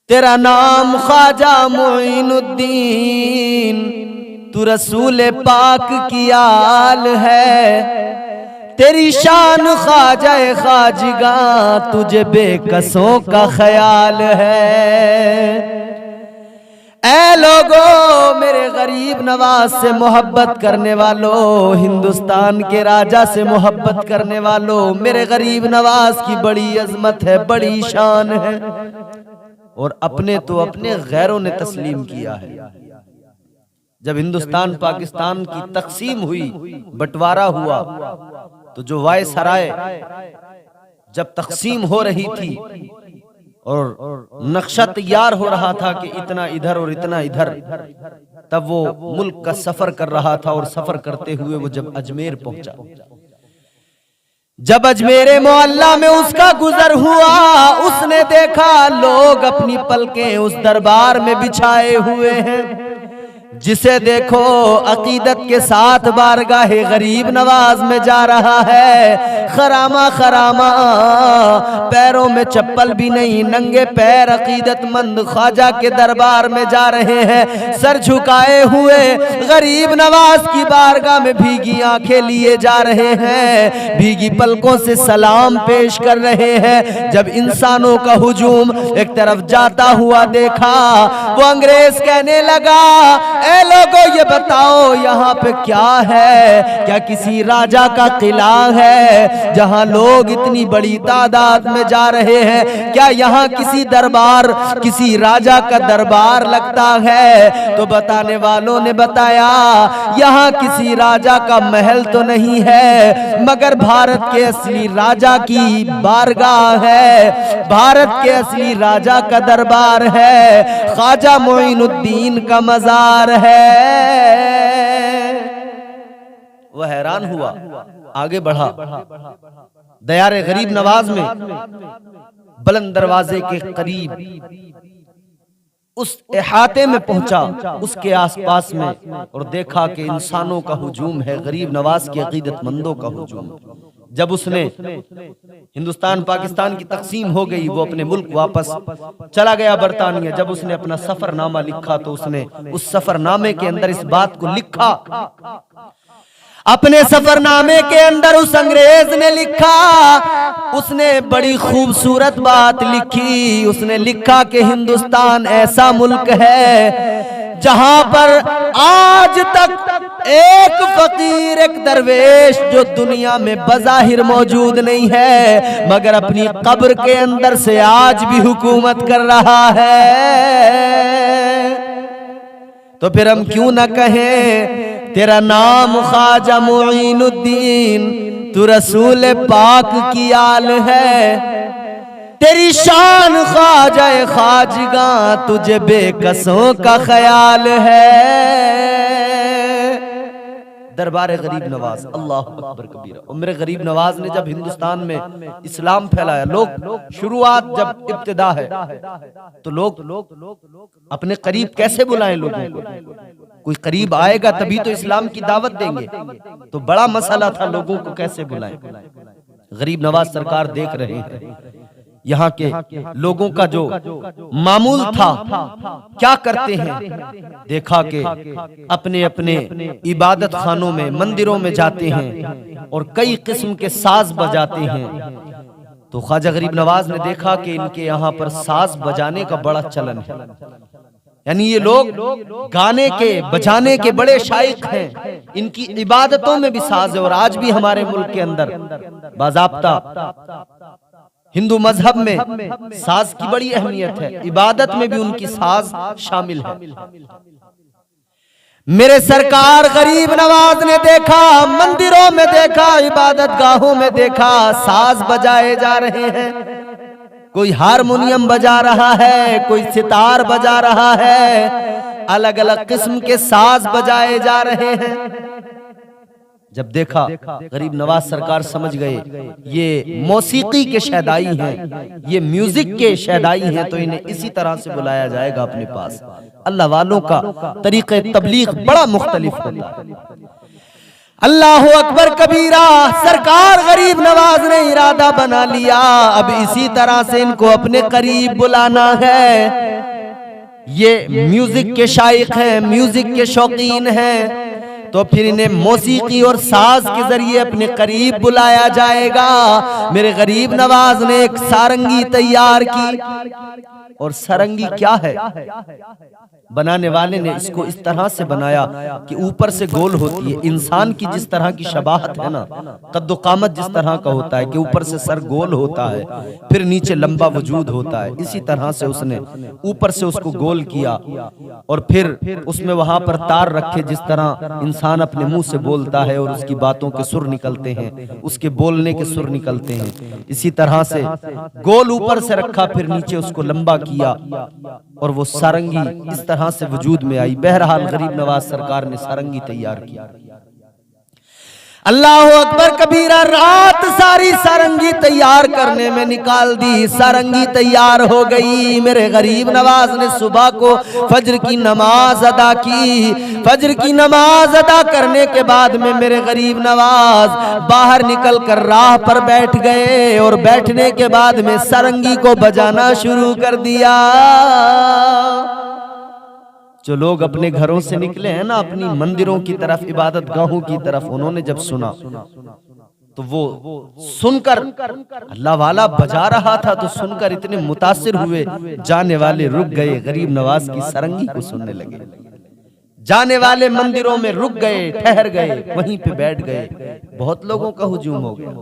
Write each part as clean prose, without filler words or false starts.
तेरा नाम ख्वाजा मोइनुद्दीन, तू रसूल पाक की आल है। तेरी शान ख्वाजा ख्वाजगा, तुझे बेकसों का ख्याल है। ऐ लोगों, मेरे गरीब नवाज से मोहब्बत करने वालों, हिंदुस्तान के राजा से मोहब्बत करने वालों, मेरे गरीब नवाज की बड़ी अजमत है, बड़ी शान है। और अपने तो अपने गैरों ने तस्लीम किया है। जब हिंदुस्तान पाकिस्तान की तकसीम हुई, बंटवारा हुआ, तो जो वायसराय जब तकसीम हो रही थी और नक्शा तैयार हो रहा था कि इतना इधर और इतना इधर, तब वो मुल्क का सफर कर रहा था। और सफर करते हुए वो जब अजमेर पहुंचा, जब अजमेर मोहल्ला में उसका गुजर हुआ, उसने देखा लोग अपनी पलकें उस दरबार में बिछाए हुए हैं। जिसे देखो अकीदत के साथ बारगाहे गरीब नवाज में जा रहा है। खरामा खरामा, पैरों में चप्पल भी नहीं, नंगे पैर अकीदतमंद ख्वाजा के दरबार में जा रहे हैं। सर झुकाए हुए गरीब नवाज की बारगाह में भीगी आंखें लिए जा रहे हैं, भीगी पलकों से सलाम पेश कर रहे हैं। जब इंसानों का हुजूम एक तरफ जाता हुआ देखा, वो अंग्रेज कहने लगा, ऐ लोगों ये बताओ यहाँ पे क्या है? क्या किसी राजा का किला है जहाँ लोग इतनी बड़ी तादाद में जा रहे हैं? क्या यहाँ किसी दरबार, किसी राजा का दरबार लगता है? तो बताने वालों ने बताया, यहाँ किसी राजा का महल तो नहीं है, मगर भारत के असली राजा की बारगाह है, भारत के असली राजा का दरबार है, ख्वाजा मोइनुद्दीन का मजार है। वह हैरान हुआ, आगे बढ़ा, दयारे गरीब नवाज में बुलंद दरवाजे के करीब उस इहाते में पहुंचा, उसके आसपास में, और देखा कि इंसानों का हुजूम है, गरीब नवाज के अकीदतमंदों का हुजूम। जब उसने हिंदुस्तान पाकिस्तान की तकसीम हो गई, वो अपने मुल्क वापस चला गया बरतानिया। जब उसने अपना सफरनामा लिखा तो उसने उस सफरनामे के अंदर इस बात को लिखा, अपने सफरनामे के अंदर उस अंग्रेज ने लिखा, उसने बड़ी खूबसूरत बात लिखी। उसने लिखा कि हिंदुस्तान ऐसा मुल्क है जहां पर आज तक एक फकीर, एक दरवेश जो दुनिया में बज़ाहिर मौजूद नहीं है, मगर अपनी कब्र के अंदर से आज भी हुकूमत कर रहा है। तो फिर हम क्यों न कहें, तेरा नाम ख्वाजा मोइनुद्दीन, तू रसूल पाक की आल है। तेरी शान ख्वाजा ख्वाजगा, तुझे बेकसों का ख्याल है। दरबार गरीब नवाज, अल्लाह अकबर कबीरा। और मेरे गरीब नवाज ने जब हिंदुस्तान में इस्लाम फैलाया, लोग शुरुआत जब इब्तिदा है तो लोग अपने करीब कैसे बुलाएं लोगों को? कोई करीब आएगा तभी तो इस्लाम की दावत देंगे। तो बड़ा मसला था लोगों को कैसे बुलाएं। गरीब नवाज सरकार देख रहे हैं यहाँ के लोगों का जो मामूल था, क्या करते हैं। देखा कि अपने अपने इबादत खानों में, मंदिरों में जाते हैं और कई किस्म के साज बजाते हैं। तो ख्वाजा गरीब नवाज ने देखा कि इनके यहाँ पर साज बजाने का बड़ा चलन है, यानी ये लोग गाने के, बजाने के बड़े शाइक हैं। इनकी इबादतों में भी साज है। और आज भी हमारे मुल्क के अंदर बाज़ाब्ता हिंदू मजहब में साज की बड़ी अहमियत है, इबादत में भी उनकी साज शामिल है। मेरे सरकार गरीब नवाज ने देखा, मंदिरों में देखा, इबादत गाहों में देखा, साज बजाए जा रहे हैं। कोई हारमोनियम बजा रहा है, कोई सितार बजा रहा है, अलग अलग किस्म के साज बजाए जा रहे हैं। जब देखा गरीब नवाज सरकार समझ गए ये मौसीकी के शहदाई हैं, ये म्यूजिक के शहदाई हैं, तो इन्हें इसी तरह से बुलाया जाएगा अपने पास। अल्लाह वालों का तरीक़े तबलीग बड़ा मुख्तलिफ होता है। अल्लाह अकबर कबीरा। सरकार गरीब नवाज ने इरादा बना लिया, अब इसी तरह से इनको अपने करीब बुलाना है। ये म्यूजिक के शाइक हैं, म्यूजिक के शौकीन हैं, तो फिर इन्हें मौसीकी और साज के जरिए अपने करीब बुलाया जाएगा। मेरे गरीब नवाज ने एक सारंगी तैयार की। और सारंगी क्या है? बनाने वाले ने इसको इस तरह से बनाया कि ऊपर से गोल होती है, इंसान की जिस तरह की शबाहत है ना, कद्दो कामत जिस तरह का होता है कि ऊपर से सर गोल होता है, फिर नीचे लंबा वजूद होता है, इसी तरह से उसने ऊपर से उसको गोल किया और फिर उसमें वहां पर तार रखे, जिस तरह इंसान अपने मुंह से बोलता है और उसकी बातों के सुर निकलते हैं, उसके बोलने के सुर निकलते हैं, इसी तरह से गोल ऊपर से रखा, फिर नीचे उसको लंबा किया और वो सारंगी इस तरह से वजूद में आई। बहरहाल गरीब नवाज सरकार ने सारंगी तैयार की। अल्लाह अकबर कबीरा। रात सारी सारंगी तैयार करने में निकाल दी। सारंगी तैयार हो गई। मेरे गरीब नवाज ने सुबह को फजर की नमाज अदा की। फजर की नमाज अदा करने के बाद में मेरे गरीब नवाज बाहर निकल कर राह पर बैठ गए और बैठने के बाद में सारंगी को बजाना शुरू कर दिया। जो लोग अपने घरों से निकले हैं ना, अपनी मंदिरों की तरफ, इबादत गाहों की तरफ, उन्होंने जब सुना तो वो सुनकर, अल्लाह वाला बजा रहा था तो सुनकर इतने मुतासिर हुए, जाने वाले रुक गए, गरीब नवाज की सारंगी को सुनने लगे। जाने वाले मंदिरों में रुक गए, ठहर गए, वहीं पे बैठ गए। बहुत लोगों का हुजूम हो गया।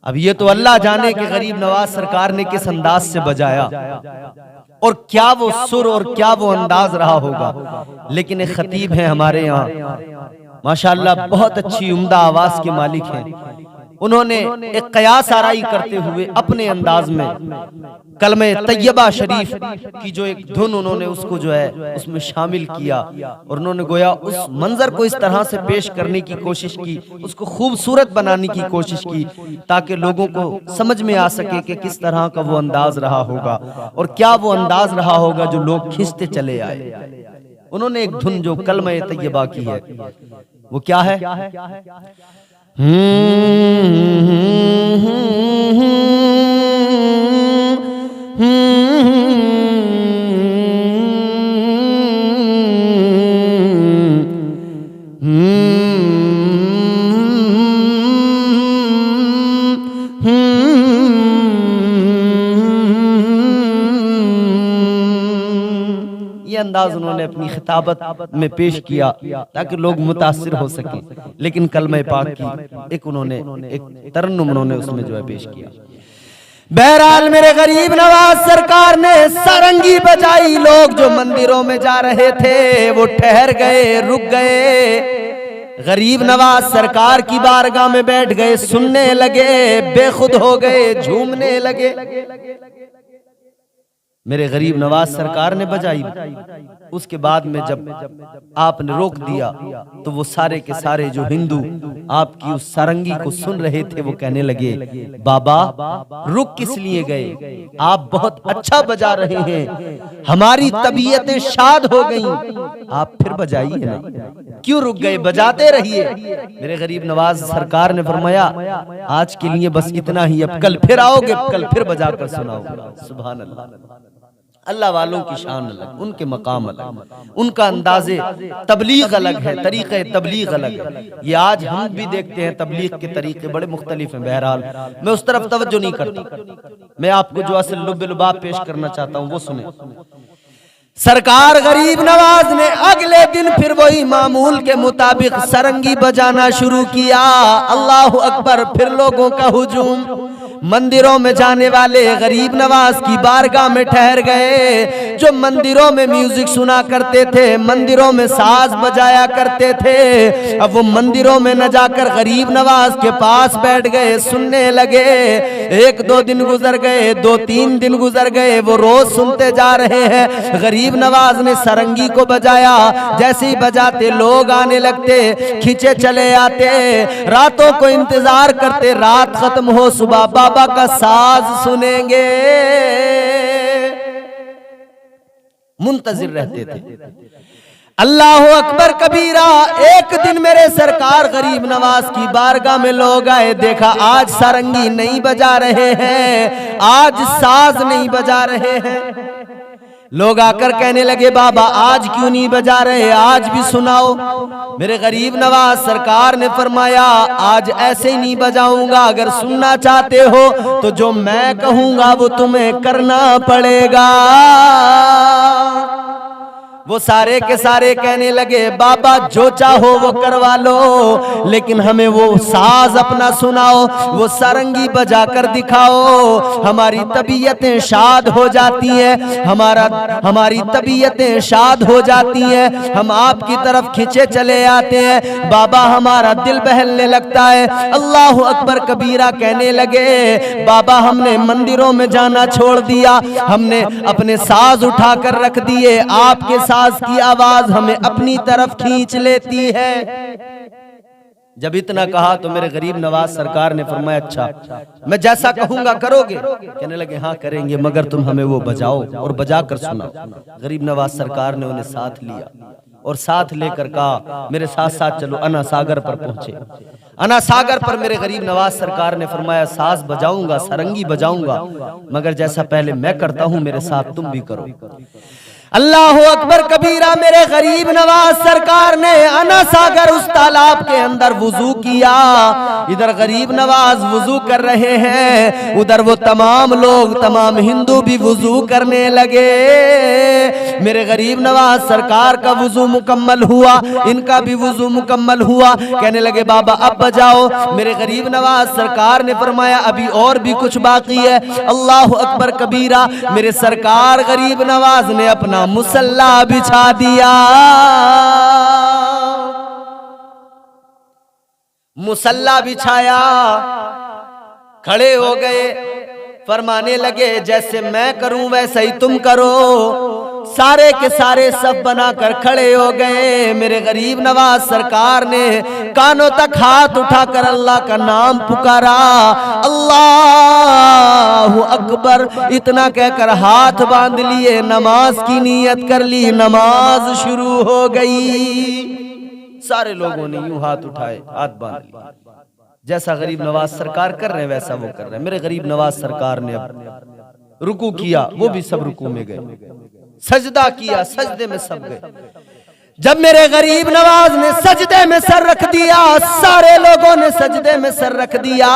अब ये तो अल्लाह जाने के गरीब नवाज सरकार ने किस अंदाज से बजाया और क्या वो सुर और क्या वो अंदाज रहा होगा। लेकिन एक खतीब है हमारे यहाँ, माशाअल्लाह बहुत अच्छी उम्दा आवाज के मालिक हैं। उन्होंने एक कयास आराई करते हुए अपने अंदाज में कलमे तैयबा शरीफ की जो एक धुन उन्होंने उसको जो है उसमें शामिल किया और उन्होंने गोया उस मंजर को इस तरह से पेश करने की कोशिश की, उसको खूबसूरत बनाने की कोशिश की, ताकि लोगों को समझ में आ सके कि किस तरह का वो अंदाज रहा होगा और क्या वो अंदाज रहा होगा जो लोग खींचते चले आए। उन्होंने एक धुन जो कलमे तैयबा की है, वो क्या है? अंदाज उन्होंने अपनी खिताबत में पेश किया ताकि लोग मुतासिर हो सकें। लेकिन कलमे पाक की एक उन्होंने एक तरन्नुम उन्होंने उसमें जो है पेश किया। बहरहाल मेरे गरीब नवाज सरकार ने सारंगी बजाई। लोग जो मंदिरों में जा रहे थे वो ठहर गए, रुक गए, गरीब नवाज सरकार की बारगाह में बैठ गए, सुनने लगे, बेखुद हो गए, झूमने लगे। मेरे गरीब नवाज सरकार ने बजाई। उसके बाद में जब आपने रोक दिया तो वो सारे के सारे जो हिंदू आपकी उस सारंगी को सुन रहे थे वो कहने लगे, बाबा रुक किस लिए गए? आप बहुत अच्छा बजा रहे हैं, हमारी तबीयतें शाद हो गईं, आप फिर बजाइए ना, क्यों रुक गए? बजाते रहिए। मेरे गरीब नवाज सरकार ने फरमाया, आज के लिए बस इतना ही, अब कल फिर आओगे, कल फिर बजाकर सुनाओगे। सुभान अल्लाह। अल्लाह वालों की शान अलग, उनके मकाम अलग, उनका अंदाज़े तबलीग अलग है, तरीक़े तबलीग अलग है। ये आज हम भी देखते हैं तबलीग के तरीके बड़े मुख्तलिफ हैं। बहरहाल मैं उस तरफ तवज्जो नहीं करता, मैं आपको जो असल लुब-ए-लुबाब पेश करना चाहता हूँ वो सुने। सरकार गरीब नवाज ने अगले दिन फिर वही मामूल के मुताबिक सारंगी बजाना शुरू किया। अल्लाह अकबर। फिर लोगों का हुजूम। मंदिरों में जाने वाले गरीब नवाज की बारगाह में ठहर गए। जो मंदिरों में म्यूजिक सुना करते थे, मंदिरों में साज बजाया करते थे, अब वो मंदिरों में न जाकर गरीब नवाज के पास बैठ गए, सुनने लगे। एक दो दिन गुजर गए, 2-3 दिन गुजर गए, वो रोज सुनते जा रहे हैं। गरीब नवाज ने सारंगी को बजाया, जैसे ही बजाते लोग आने लगते, खींचे चले आते, रातों को इंतजार करते, रात खत्म हो सुबह बाबा का साज सुनेंगे, मुंतजिर रहते थे। अल्लाह अकबर कबीरा। एक दिन मेरे सरकार गरीब नवाज की बारगाह में लोग आए, देखा आज सारंगी नहीं बजा रहे हैं, आज साज नहीं बजा रहे हैं। लोग आकर कहने लगे बाबा आज क्यों नहीं बजा रहे, आज भी सुनाओ। मेरे गरीब नवाज सरकार ने फरमाया आज ऐसे ही नहीं बजाऊंगा, अगर सुनना चाहते हो तो जो मैं कहूंगा वो तुम्हें करना पड़ेगा। वो सारे के सारे कहने लगे बाबा जो चाहो वो करवा लो, लेकिन हमें वो साज अपना सुनाओ, वो सारंगी बजा कर दिखाओ, हमारी तबीयतें शाद हो जाती हैं, हमारी तबीयतें शाद हो जाती हैं, हम आपकी तरफ खिंचे चले आते हैं, बाबा हमारा दिल बहलने लगता है। अल्लाह अकबर कबीरा कहने लगे बाबा हमने मंदिरों में जाना छोड़ दिया, हमने अपने साज उठा कर रख दिए, आपके साज की आवाज हमें अपनी तरफ खींच लेती है। जब इतना कहा तो मेरे गरीब नवाज सरकार ने फरमाया अच्छा मैं जैसा कहूंगा करोगे? कहने लगे हाँ करेंगे, मगर तुम हमें वो बजाओ और बजा कर सुनाओ। गरीब नवाज सरकार ने उन्हें साथ लिया और साथ लेकर कहा मेरे साथ साथ चलो। अना सागर पर पहुंचे। अना सागर पर मेरे गरीब नवाज सरकार ने फरमाया साज बजाऊंगा, सारंगी बजाऊंगा, मगर जैसा पहले मैं करता हूं मेरे साथ तुम भी करो। अल्लाह अकबर कबीरा। मेरे गरीब नवाज सरकार ने अना सागर उस तालाब के अंदर वुजू किया। इधर गरीब नवाज वुजू कर रहे हैं, उधर वो तमाम लोग तमाम हिंदू भी वुजू करने लगे। मेरे गरीब नवाज सरकार का वुजू मुकम्मल हुआ, इनका भी वुजू मुकम्मल हुआ। कहने लगे बाबा अब बजाओ। मेरे गरीब नवाज सरकार ने फरमाया अभी और भी कुछ बाकी है। अल्लाह अकबर कबीरा। मेरे सरकार गरीब नवाज ने अपना मुसल्ला बिछा दिया। मुसल्ला बिछाया, खड़े हो गए, फरमाने लगे जैसे मैं करूं वैसे ही तुम करो। सारे के सारे सब बनाकर खड़े हो गए। मेरे गरीब नवाज सरकार ने कानों तक हाथ उठाकर अल्लाह का नाम पुकारा, अल्लाहु अकबर। इतना कहकर हाथ बांध लिए, नमाज की नीयत कर ली, नमाज शुरू हो गई। सारे लोगों ने यूं हाथ उठाए, हाथ बांध लिए, जैसा गरीब नवाज सरकार कर रहे हैं वैसा वो कर रहे हैं। मेरे गरीब नवाज सरकार ने अब रुकू किया, वो भी सब रुकू में गए। सजदा किया, सजदे में सब गए। जब मेरे गरीब नवाज ने सजदे में सर रख दिया, सारे लोगों ने सजदे में सर रख दिया।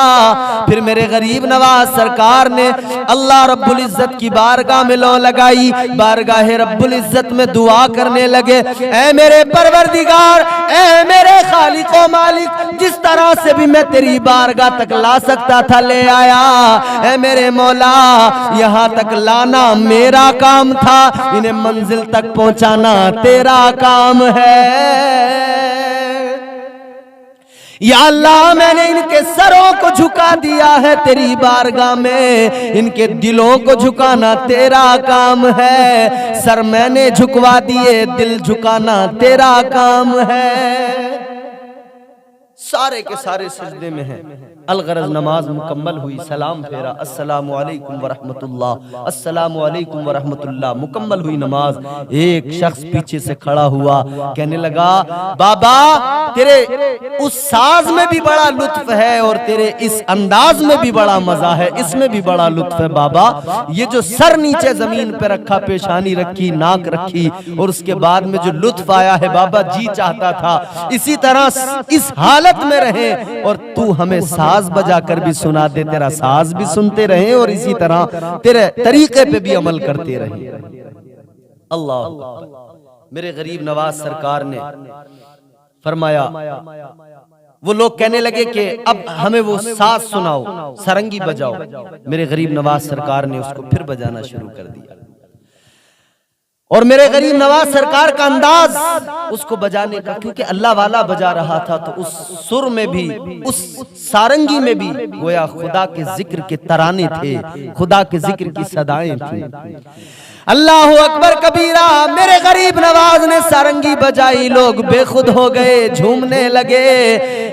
फिर मेरे गरीब नवाज सरकार ने अल्लाह रब्बुल इज्जत की बारगाह में लो लगाई, बारगाह रब्बुल इज्जत में दुआ करने लगे, ऐ मेरे परवरदिगार, ऐ मेरे खालिक ओ मालिक, जिस तरह से भी मैं तेरी बारगाह तक ला सकता था ले आया। ऐ मेरे मौला, यहाँ तक लाना मेरा काम था, इन्हें मंजिल तक पहुंचाना तेरा काम है। या अल्लाह मैंने इनके सरों को झुका दिया है तेरी बारगाह में, इनके दिलों को झुकाना तेरा काम है। सर मैंने झुकवा दिए, दिल झुकाना तेरा काम है। सारे के सारे सजदे में हैं। अलगरज नमाज मुकम्मल हुई, सलाम फेरा, अस्सलामु अलैकुम वरहमतुल्लाह, अस्सलामु अलैकुम वरहमतुल्लाह। मुकम्मल हुई नमाज। एक शख्स पीछे से खड़ा हुआ, कहने लगा बाबा तेरे उस साज में भी बड़ा लुत्फ है और तेरे इस अंदाज में भी बड़ा मजा है, इसमें भी बड़ा लुत्फ है बाबा। ये जो सर नीचे जमीन पे रखा, पेशानी रखी, नाक रखी, और उसके बाद में जो लुत्फ आया है बाबा, जी चाहता था इसी तरह इस हालत में रहे और तू हमें साज बजा कर भी सुना दे, तेरा साज भी सुनते रहे और इसी तरह तेरे तरीके पे भी अमल करते रहे। अल्लाह। मेरे गरीब नवाज सरकार ने फरमाया, वो लोग कहने लगे कि अब हमें वो साज सुनाओ, सारंगी बजाओ। मेरे गरीब नवाज सरकार ने उसको फिर बजाना शुरू कर दिया और मेरे गरीब नवाज सरकार का अंदाज उसको बजाने का, क्योंकि अल्लाह वाला बजा रहा था, तो उस सुर में भी, उस सारंगी में भी गोया खुदा के जिक्र के तराने थे, खुदा के जिक्र की सदाएं थी। अल्लाह अकबर कबीरा। मेरे गरीब नवाज ने सारंगी बजाई, लोग बेखुद हो गए, झूमने लगे।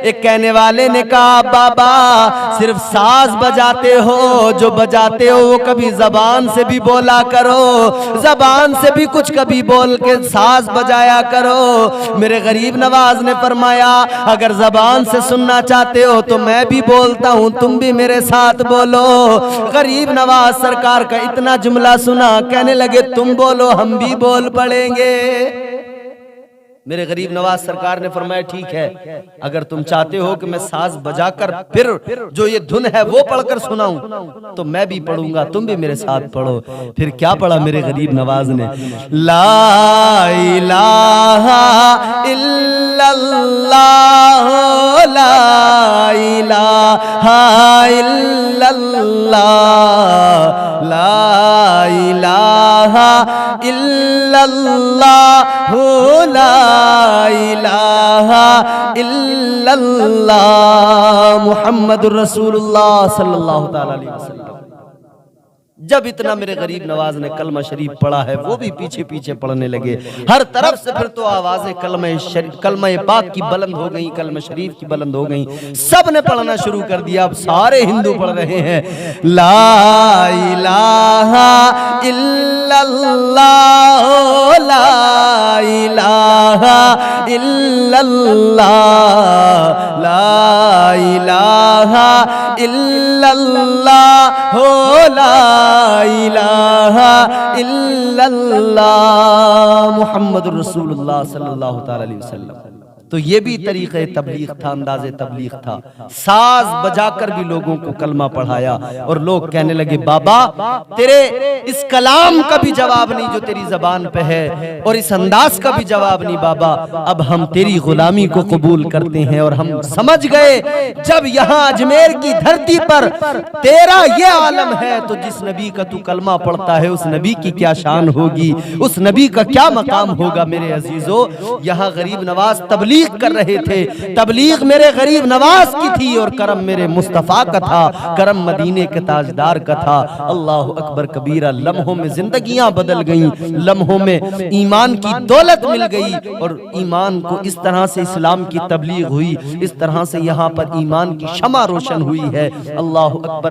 एक कहने वाले ने कहा बाबा सिर्फ साज बजाते हो, जो बजाते हो वो कभी जबान से भी बोला करो, जबान से भी कुछ कभी बोल के साज बजाया करो। मेरे गरीब नवाज ने फरमाया अगर जबान से सुनना चाहते हो तो मैं भी बोलता हूँ, तुम भी मेरे साथ बोलो। गरीब नवाज सरकार का इतना जुमला सुना, कहने लगे तुम बोलो हम भी बोल पड़ेंगे। मेरे गरीब नवाज सरकार ने फरमाया ठीक है, अगर तुम चाहते हो कि मैं साज बजाकर फिर जो ये धुन है वो पढ़कर सुनाऊं तो मैं भी पढ़ूंगा, तुम भी मेरे साथ पढ़ो। फिर क्या पढ़ा मेरे गरीब नवाज ने? ला इलाहा इल्लल्लाह, ला इलाहा इल्लल्लाह, ला इलाहा इल्लल्लाह, ला इलाहा इल्लल्लाह मुहम्मदुर रसूलुल्लाह सल्लल्लाहु तआला अलैहि वसल्लम। जब इतना मेरे गरीब नवाज ने कलमा शरीफ पढ़ा है, वो भी पीछे पीछे पढ़ने लगे। हर तरफ से फिर तो आवाजें कलमा पाक की बुलंद हो गई, कलमा शरीफ की बुलंद हो गई। सब ने पढ़ना शुरू कर दिया। अब सारे हिंदू पढ़ रहे हैं ला इलाहा इल्लल्लाह, ला इलाहा इल्लल्लाह, ला इलाहा इल्लल्लाह, ला इलाहा इल्लल्लाह मुहम्मदुर रसूलुल्लाह सल्लल्लाहु तआला अलैहि वसल्लम। तो ये भी तरीक़े तबलीग था, अंदाज़े तबलीग था। साज बजाकर भी लोगों को कलमा पढ़ाया और लोग कहने लगे बाबा तेरे इस कलाम का भी जवाब नहीं जो तेरी जबान पे है, और इस अंदाज का भी जवाब नहीं बाबा, अब हम तेरी गुलामी को कबूल करते हैं। और हम समझ गए जब यहाँ अजमेर की धरती पर तेरा ये आलम है तो जिस नबी का तू कलमा पढ़ता है उस नबी की क्या शान होगी, उस नबी का क्या मकाम होगा। मेरे अजीजों, यहाँ गरीब नवाज तबलीग कर रहे थे। तबलीग मेरे गरीब नवाज की थी और करम मेरे मुस्तफा का था, करम मदीने के ताजदार का था। अल्लाह अकबर कबीरा। लम्हों में जिंदगियां बदल गईं, लम्हों में ईमान की दौलत मिल गई और ईमान को इस तरह से इस्लाम की तबलीग हुई, इस तरह से यहाँ पर ईमान की शमा रोशन हुई है। अल्लाह अकबर।